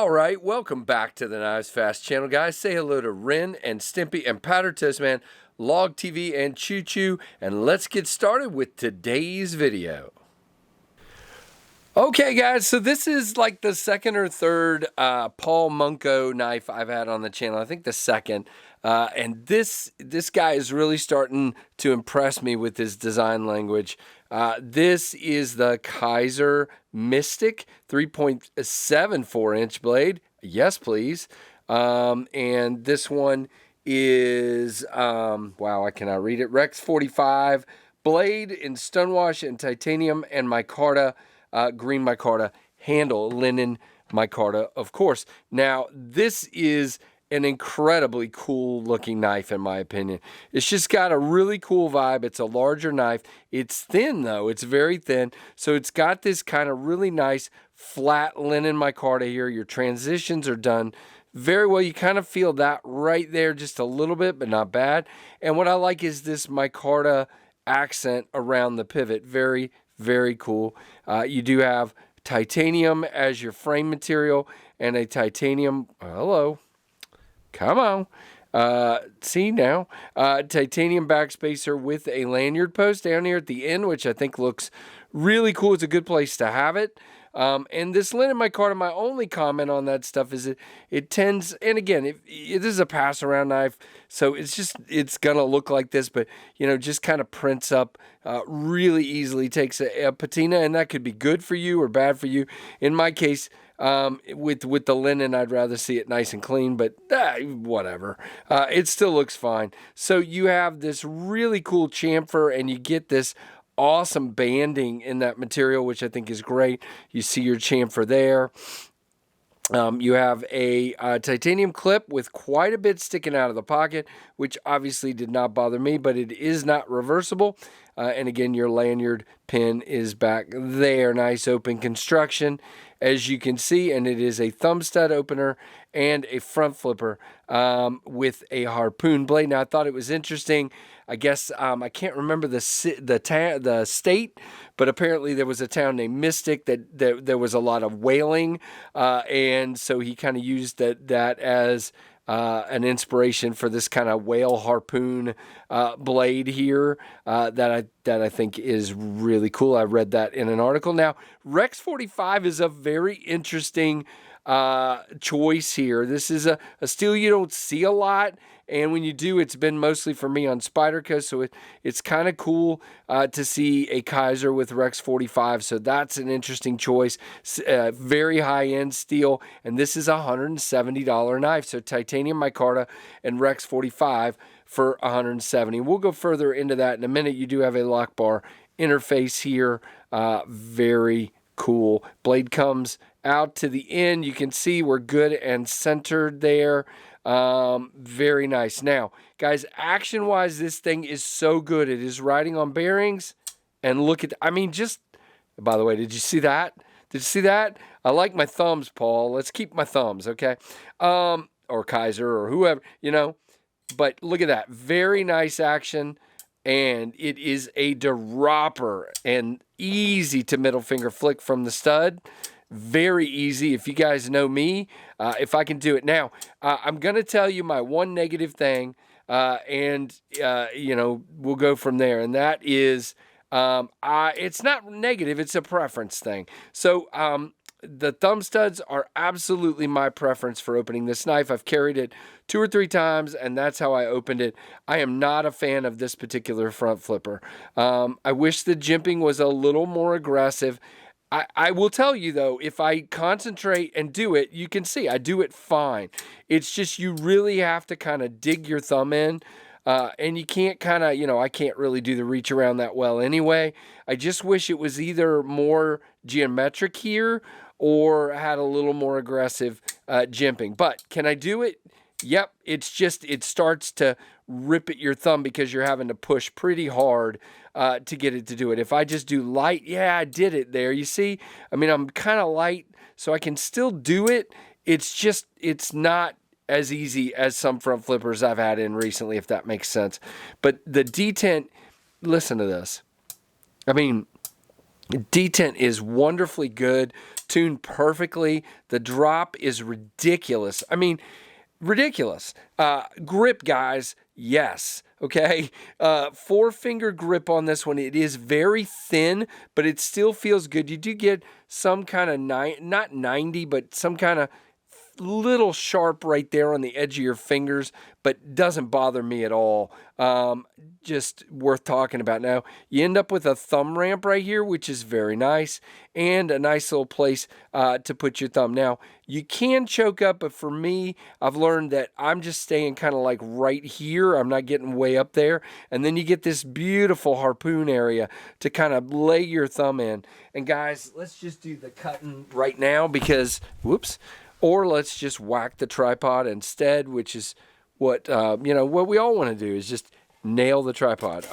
All right, welcome back to the KnivesFAST channel, guys. Say hello to Ren and Stimpy and Powder Toast Man, Log TV and Choo Choo, and let's get started with today's video. Okay, guys, so this is like the second or third Paul Munko knife I've had on the channel. I think the second. And this guy is really starting to impress me with his design language. This is the Kizer Mystic 3.74-inch blade. Yes, please. And this one is, wow, I cannot read it. Rex 45 blade in stonewash and titanium and micarta. Green micarta handle, linen micarta, of course. Now, this is an incredibly cool looking knife, in my opinion. It's just got a really cool vibe. It's a larger knife. It's thin, though. It's very thin. So it's got this kind of really nice flat linen micarta here. Your transitions are done very well. You kind of feel that right there just a little bit, but not bad. And what I like is this micarta accent around the pivot. Very, very cool. You do have titanium as your frame material and a titanium, hello, come on, see now, titanium backspacer with a lanyard post down here at the end, which I think looks really cool. It's a good place to have it. And this linen micarta, my only comment on that stuff is it tends, and again, this is a pass around knife, so it's gonna look like this, but you know, just kind of prints up really easily, takes a patina, and that could be good for you or bad for you. In my case, with the linen, I'd rather see it nice and clean, but whatever. It still looks fine. So you have this really cool chamfer, and you get this awesome banding in that material, which I think is great. You see your chamfer there. You have a titanium clip with quite a bit sticking out of the pocket, which obviously did not bother me, but it is not reversible. And again, your lanyard pin is back there. Nice open construction, as you can see, and it is a thumb stud opener and a front flipper with a Harpoon blade. Now, I thought it was interesting. I guess I can't remember the state, but apparently there was a town named Mystic that there was a lot of whaling, and so he kind of used that as an inspiration for this kind of whale harpoon blade here that I think is really cool. I read that in an article. Now, Rex 45 is a very interesting choice here. This is a steel you don't see a lot, and when you do, it's been mostly for me on Spyderco, so it's kind of cool to see a Kizer with Rex 45, so that's an interesting choice. Very high-end steel, and this is a $170 knife, so titanium micarta and Rex 45 for $170. We'll go further into that in a minute. You do have a lock bar interface here. Very cool. Blade comes out to the end. You can see we're good and centered there. Very nice. Now, guys, action-wise, this thing is so good. It is riding on bearings, and look at, I mean, just, by the way, did you see that? Did you see that? I like my thumbs, Paul. Let's keep my thumbs, okay? Or Kizer or whoever, you know. But look at that. Very nice action, and it is a dropper and easy to middle finger flick from the stud. Very easy. If you guys know me, if I can do it. Now, I'm going to tell you my one negative thing, and, you know, we'll go from there. And that is, it's not negative. It's a preference thing. So, the thumb studs are absolutely my preference for opening this knife. I've carried it 2 or 3 times, and that's how I opened it. I am not a fan of this particular front flipper. I wish the jimping was a little more aggressive. I will tell you, though, if I concentrate and do it, you can see I do it fine. It's just you really have to kind of dig your thumb in, and you can't kind of, you know, I can't really do the reach around that well anyway. I just wish it was either more geometric here or had a little more aggressive jimping. But can I do it? Yep, it's just, it starts to rip at your thumb because you're having to push pretty hard to get it to do it. If I just do light, yeah, I did it there. You see, I mean, I'm kind of light, so I can still do it. It's just, it's not as easy as some front flippers I've had in recently, if that makes sense. But the detent, listen to this. I mean, detent is wonderfully good. tuned perfectly. The drop is ridiculous. I mean, ridiculous. Grip, guys, yes. Okay, 4-finger grip on this one. It is very thin, but it still feels good. You do get some kind of, not 90, but some kind of little sharp right there on the edge of your fingers, but doesn't bother me at all. Just worth talking about. Now, you end up with a thumb ramp right here, which is very nice, and a nice little place to put your thumb. Now, you can choke up, but for me, I've learned that I'm just staying kind of like right here. I'm not getting way up there. And then you get this beautiful harpoon area to kind of lay your thumb in. And guys, let's just do the cutting right now because, whoops, or let's just whack the tripod instead, which is what, what we all want to do is just nail the tripod.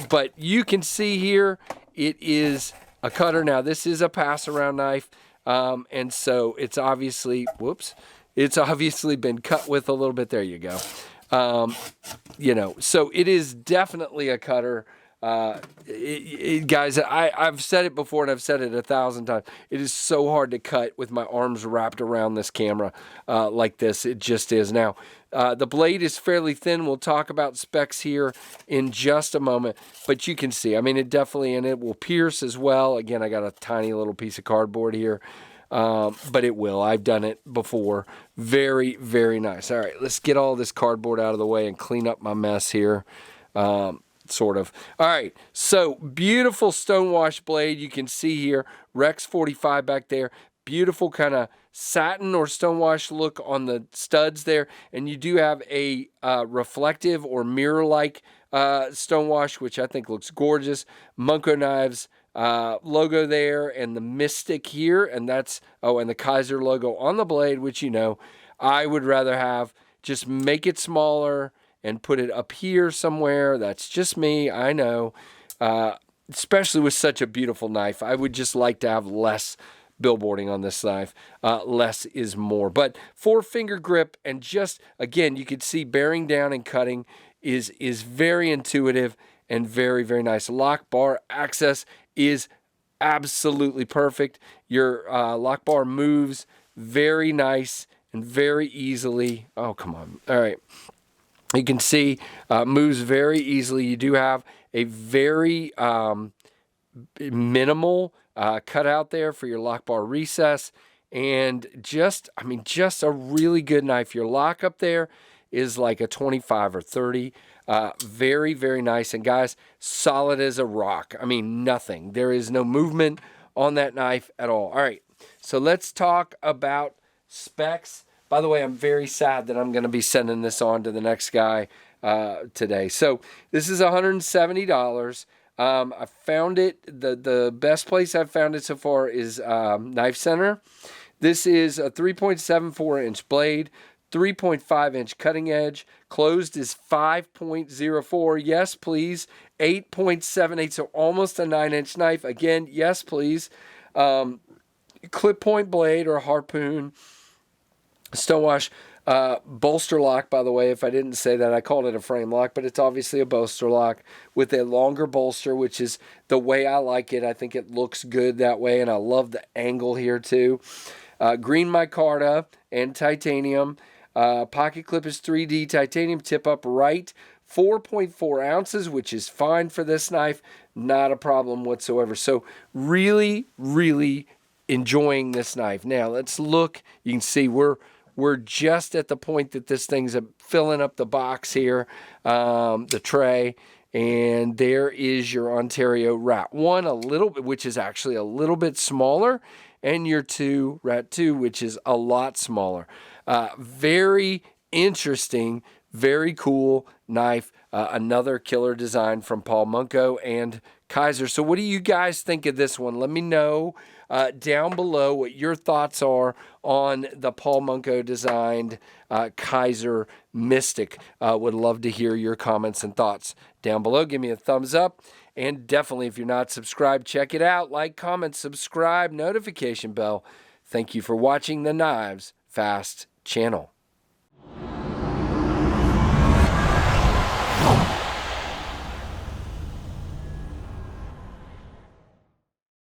But you can see here, it is a cutter. Now, this is a pass-around knife, and so it's obviously, it's obviously been cut with a little bit. There you go. So it is definitely a cutter. Guys, I've said it before and I've said it 1,000 times. It is so hard to cut with my arms wrapped around this camera like this. It just is. Now, the blade is fairly thin. We'll talk about specs here in just a moment, but you can see, I mean, it definitely, and it will pierce as well. Again, I got a tiny little piece of cardboard here, but it will. I've done it before. Very, very nice. All right, let's get all this cardboard out of the way and clean up my mess here. Sort of. All right, so beautiful stonewash blade. You can see here, Rex 45 back there. Beautiful kind of satin or stonewash look on the studs there. And you do have a reflective or mirror-like stonewash, which I think looks gorgeous. Munko Knives logo there and the Mystic here. And that's, and the Kizer logo on the blade, which, I would rather have just make it smaller and put it up here somewhere. That's just me, I know. Especially with such a beautiful knife. I would just like to have less billboarding on this knife. Less is more. But 4-finger grip, and just, again, you can see bearing down and cutting is very intuitive and very, very nice. Lock bar access is absolutely perfect. Your lock bar moves very nice and very easily. Oh, come on. All right. You can see moves very easily. You do have a very minimal cutout there for your lock bar recess. And just a really good knife. Your lock up there is like a 25 or 30. Very, very nice. And guys, solid as a rock. I mean, nothing. There is no movement on that knife at all. All right, so let's talk about specs. By the way, I'm very sad that I'm going to be sending this on to the next guy today. So this is $170. I found it, the best place I've found it so far is Knife Center. This is a 3.74-inch blade, 3.5-inch cutting edge. Closed is 5.04. Yes, please. 8.78, so almost a 9-inch knife. Again, yes, please. Clip point blade or harpoon. Stonewash bolster lock, by the way, if I didn't say that, I called it a frame lock, but it's obviously a bolster lock with a longer bolster, which is the way I like it. I think it looks good that way, and I love the angle here too. Green micarta and titanium. Pocket clip is 3D titanium tip up right. 4.4 ounces, which is fine for this knife. Not a problem whatsoever. So really, really enjoying this knife. Now let's look. You can see we're just at the point that this thing's filling up the box here, the tray, and there is your Ontario Rat 1, a little bit, which is actually a little bit smaller, and your Rat 2, which is a lot smaller. Very interesting, very cool knife. Another killer design from Paul Munko and Kizer. So what do you guys think of this one? Let me know down below what your thoughts are on the Paul Munko designed Kizer Mystic. Would love to hear your comments and thoughts down below. Give me a thumbs up. And definitely, if you're not subscribed, check it out. Like, comment, subscribe, notification bell. Thank you for watching the KnivesFAST channel.